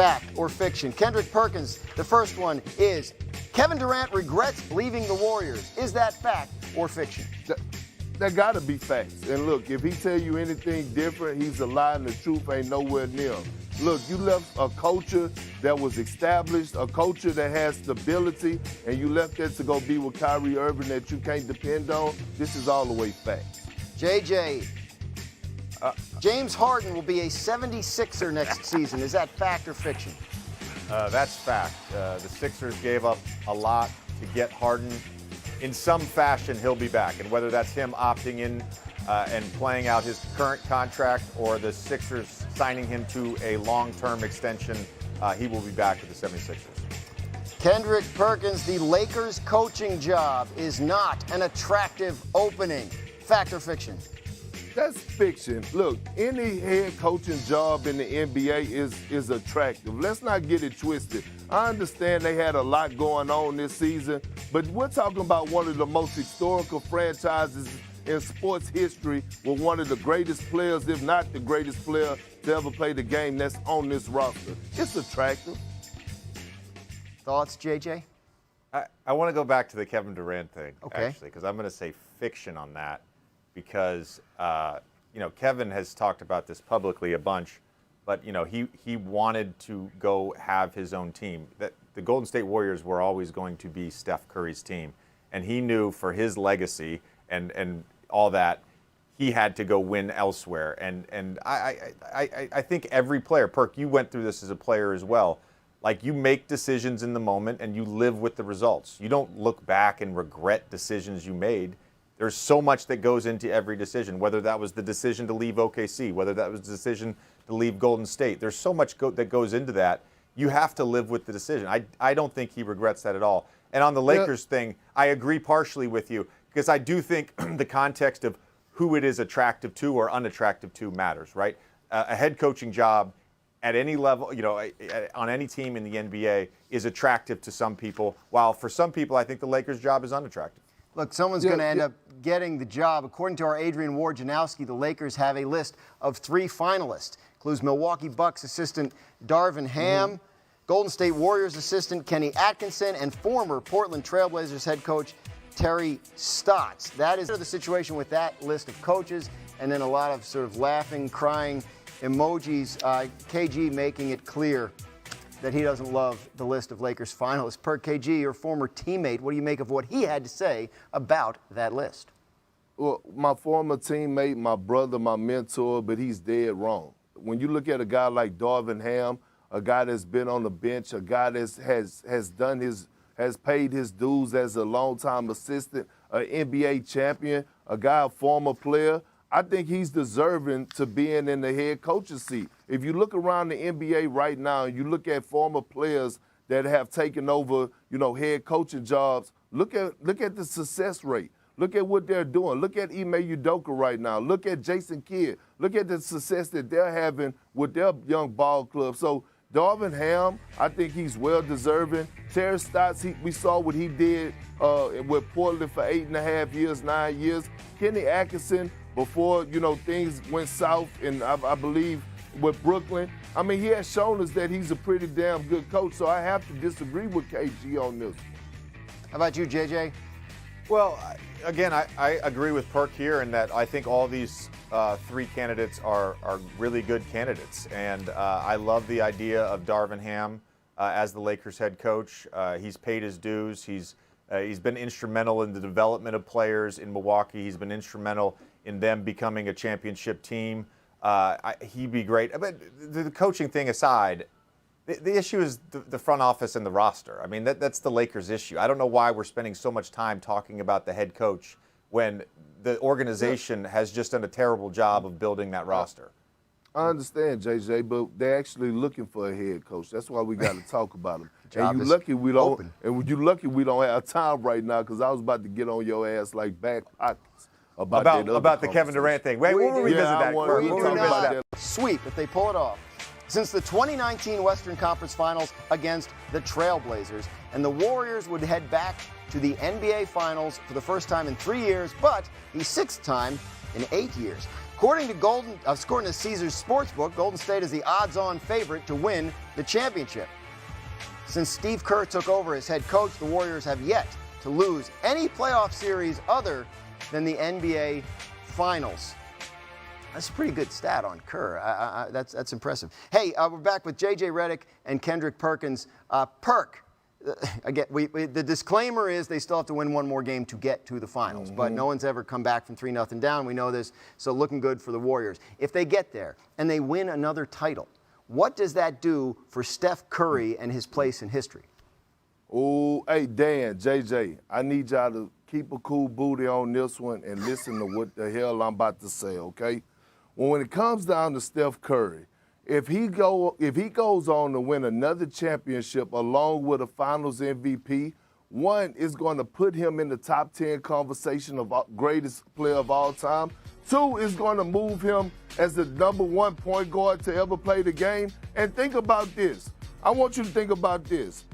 fact or fiction? Kendrick Perkins, the first one is Kevin Durant regrets leaving the Warriors. Is that fact or fiction? That got to be facts. And look, if he tell you anything different, he's a lie and the truth ain't nowhere near him. Look, you left a culture that was established, a culture that has stability, and you left that to go be with Kyrie Irving that you can't depend on. This is all the way facts. JJ, James Harden will be a 76er next season. Is that fact or fiction? That's fact. The Sixers gave up a lot to get Harden. In some fashion, he'll be back. And whether that's him opting in and playing out his current contract or the Sixers signing him to a long-term extension, he will be back with the 76ers. Kendrick Perkins, the Lakers coaching job is not an attractive opening. Fact or fiction? That's fiction. Look, any head coaching job in the NBA is attractive. Let's not get it twisted. I understand they had a lot going on this season, but we're talking about one of the most historical franchises in sports history with one of the greatest players, if not the greatest player to ever play the game that's on this roster. It's attractive. Thoughts, JJ? I want to go back to the Kevin Durant thing, Okay. actually, because I'm going to say fiction on that because, Kevin has talked about this publicly a bunch, but, he wanted to go have his own team. That the Golden State Warriors were always going to be Steph Curry's team, and he knew for his legacy and all that, he had to go win elsewhere. And I think every player, Perk, you went through this as a player as well. Like, you make decisions in the moment and you live with the results. You don't look back and regret decisions you made. There's so much that goes into every decision, whether that was the decision to leave OKC, whether that was the decision to leave Golden State. There's so much that goes into that. You have to live with the decision. I don't think he regrets that at all. And on the Lakers thing, I agree partially with you because I do think the context of who it is attractive to or unattractive to matters, right? A head coaching job at any level, on any team in the NBA is attractive to some people, while for some people, I think the Lakers' job is unattractive. Look, someone's going to end up getting the job. According to our Adrian Wojnarowski, the Lakers have a list of 3 finalists. Includes Milwaukee Bucks assistant Darvin Ham, Golden State Warriors assistant Kenny Atkinson, and former Portland Trailblazers head coach Terry Stotts. That is the situation with that list of coaches, and then a lot of sort of laughing, crying emojis. KG making it clear that he doesn't love the list of Lakers finalists. Per KG, your former teammate, what do you make of what he had to say about that list? Well, my former teammate, my brother, my mentor, but he's dead wrong. When you look at a guy like Darvin Ham, a guy that's been on the bench, a guy that has paid his dues as a longtime assistant, an NBA champion, a guy, a former player, I think he's deserving to being in the head coaching seat. If you look around the NBA right now and you look at former players that have taken over, head coaching jobs, look at the success rate. Look at what they're doing. Look at Ime Udoka right now. Look at Jason Kidd. Look at the success that they're having with their young ball club. So Darvin Ham, I think he's well deserving. Terry Stotts, we saw what he did with Portland for 8.5 years, 9 years. Kenny Atkinson, before things went south, and I believe with Brooklyn, I mean, he has shown us that he's a pretty damn good coach. So I have to disagree with KG on this. How about you, JJ? Well, again, I agree with Perk here in that I think all these 3 candidates are really good candidates. And I love the idea of Darvin Ham as the Lakers head coach. He's paid his dues. He's been instrumental in the development of players in Milwaukee. He's been instrumental in them becoming a championship team. He'd be great. But the coaching thing aside, the issue is the front office and the roster. I mean, that's the Lakers' issue. I don't know why we're spending so much time talking about the head coach when the organization has just done a terrible job of building that roster. I understand, JJ, but they're actually looking for a head coach. That's why we got to talk about him. And you lucky we don't. And you lucky we don't have time right now because I was about to get on your ass like back pockets about the Kevin Durant thing. Wait, we'll revisit that. Sweep if they pull it off. Since the 2019 Western Conference Finals against the Trailblazers, and the Warriors would head back to the NBA Finals for the first time in 3 years, but the 6th time in 8 years. According to Caesars Sportsbook, Golden State is the odds-on favorite to win the championship. Since Steve Kerr took over as head coach, the Warriors have yet to lose any playoff series other than the NBA Finals. That's a pretty good stat on Kerr. That's impressive. Hey, we're back with J.J. Redick and Kendrick Perkins. Perk, again, the disclaimer is they still have to win one more game to get to the finals, but no one's ever come back from 3-0 down. We know this, so looking good for the Warriors. If they get there and they win another title, what does that do for Steph Curry and his place in history? Oh, hey, Dan, JJ, I need y'all to keep a cool booty on this one and listen to what the hell I'm about to say, okay? When it comes down to Steph Curry, if he goes on to win another championship along with a Finals MVP, one is going to put him in the top 10 conversation of greatest player of all time. Two is going to move him as the #1 point guard to ever play the game. And think about this. I want you to think about this.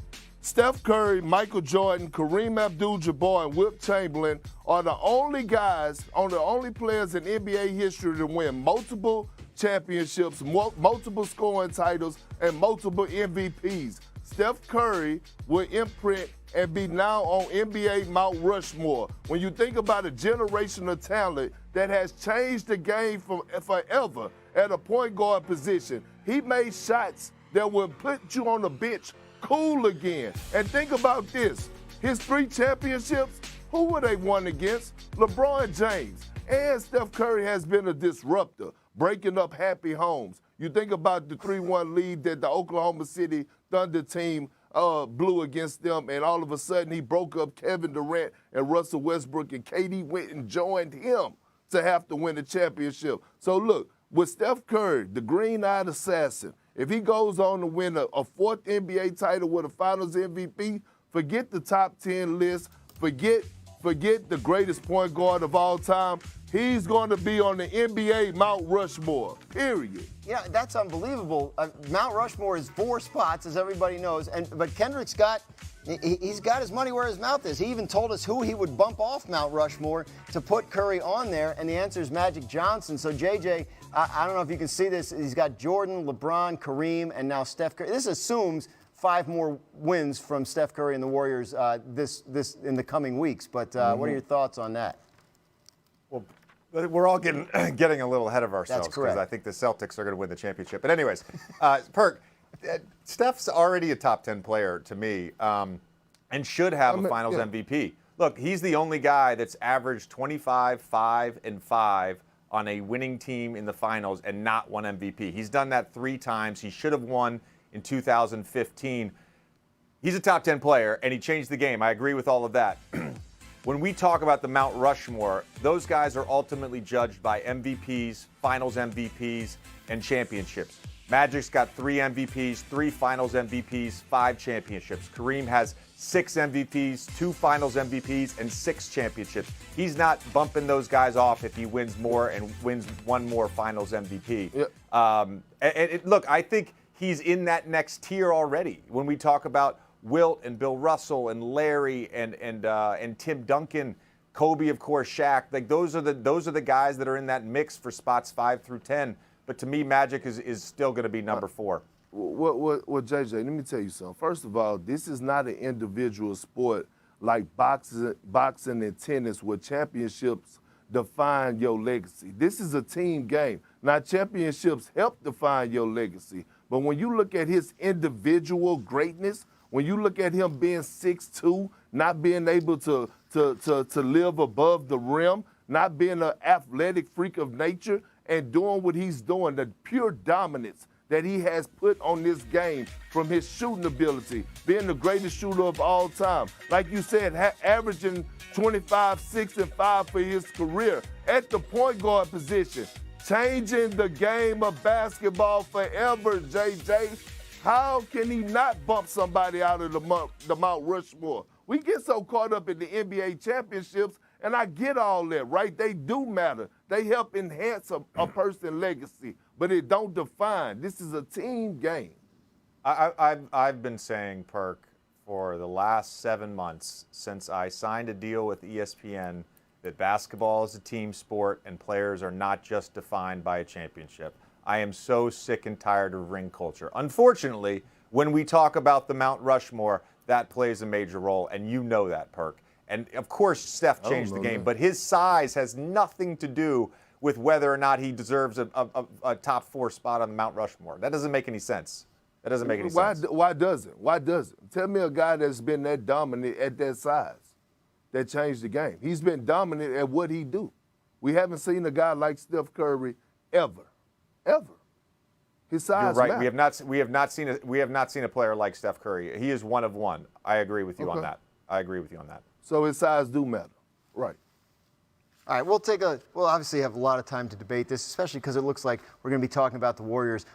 Steph Curry, Michael Jordan, Kareem Abdul-Jabbar, and Wilt Chamberlain are the only players in NBA history to win multiple championships, multiple scoring titles, and multiple MVPs. Steph Curry will imprint and be now on NBA Mount Rushmore. When you think about a generation of talent that has changed the game forever at a point guard position, he made shots that will put you on the bench cool again. And think about this. His 3 championships, who were they won against? LeBron James. And Steph Curry has been a disruptor, breaking up happy homes. You think about the 3-1 lead that the Oklahoma City Thunder team blew against them, and all of a sudden he broke up Kevin Durant and Russell Westbrook, and KD went and joined him to have to win the championship. So look, with Steph Curry, the green-eyed assassin, if he goes on to win a 4th NBA title with a Finals MVP, forget the top 10 list, forget the greatest point guard of all time. He's going to be on the NBA Mount Rushmore, period. Yeah, that's unbelievable. Mount Rushmore is 4 spots, as everybody knows. But Kendrick's he's got his money where his mouth is. He even told us who he would bump off Mount Rushmore to put Curry on there, and the answer is Magic Johnson. So, JJ, I don't know if you can see this. He's got Jordan, LeBron, Kareem, and now Steph Curry. This assumes 5 more wins from Steph Curry and the Warriors this in the coming weeks. But what are your thoughts on that? Well, we're all getting a little ahead of ourselves because I think the Celtics are going to win the championship. But anyways, Perk, Steph's already a top 10 player to me and should have a Finals MVP. Look, he's the only guy that's averaged 25, 5, and 5 on a winning team in the Finals and not won MVP. He's done that 3 times. He should have won in 2015. He's a top 10 player, and he changed the game. I agree with all of that. When we talk about the Mount Rushmore, those guys are ultimately judged by MVPs, Finals MVPs, and championships. Magic's got 3 MVPs, 3 Finals MVPs, 5 championships. Kareem has 6 MVPs, 2 Finals MVPs, and 6 championships. He's not bumping those guys off if he wins more and wins 1 more Finals MVP. Yep. Look, I think he's in that next tier already. When we talk about Wilt and Bill Russell and Larry and Tim Duncan, Kobe, of course, Shaq. Like those are the guys that are in that mix for spots 5 through 10. But to me, Magic is still going to be number 4. Well, JJ, let me tell you something. First of all, this is not an individual sport like boxing and tennis where championships define your legacy. This is a team game. Now, championships help define your legacy. But when you look at his individual greatness, when you look at him being 6'2", not being able to live above the rim, not being an athletic freak of nature, and doing what he's doing, the pure dominance that he has put on this game from his shooting ability, being the greatest shooter of all time. Like you said, averaging 25, 6, and 5 for his career at the point guard position, changing the game of basketball forever, JJ. How can he not bump somebody out of the Mount Rushmore? We get so caught up in the NBA championships, and I get all that, right? They do matter. They help enhance a person's legacy, but it don't define. This is a team game. I've been saying, Perk, for the last 7 months since I signed a deal with ESPN that basketball is a team sport and players are not just defined by a championship. I am so sick and tired of ring culture. Unfortunately, when we talk about the Mount Rushmore, that plays a major role, and you know that, Perk. And of course, Steph changed the game, but his size has nothing to do with whether or not he deserves a top 4 spot on the Mount Rushmore. That doesn't make any sense. That doesn't make any sense. Why doesn't? Why doesn't? Tell me a guy that's been that dominant at that size that changed the game. He's been dominant at what he do. We haven't seen a guy like Steph Curry ever. His size You're right. matters. We have not seen a player like Steph Curry. He is one of one. I agree with you on that. I agree with you on that. So his size do matter. Right. All right, we'll obviously have a lot of time to debate this, especially because it looks like we're going to be talking about the Warriors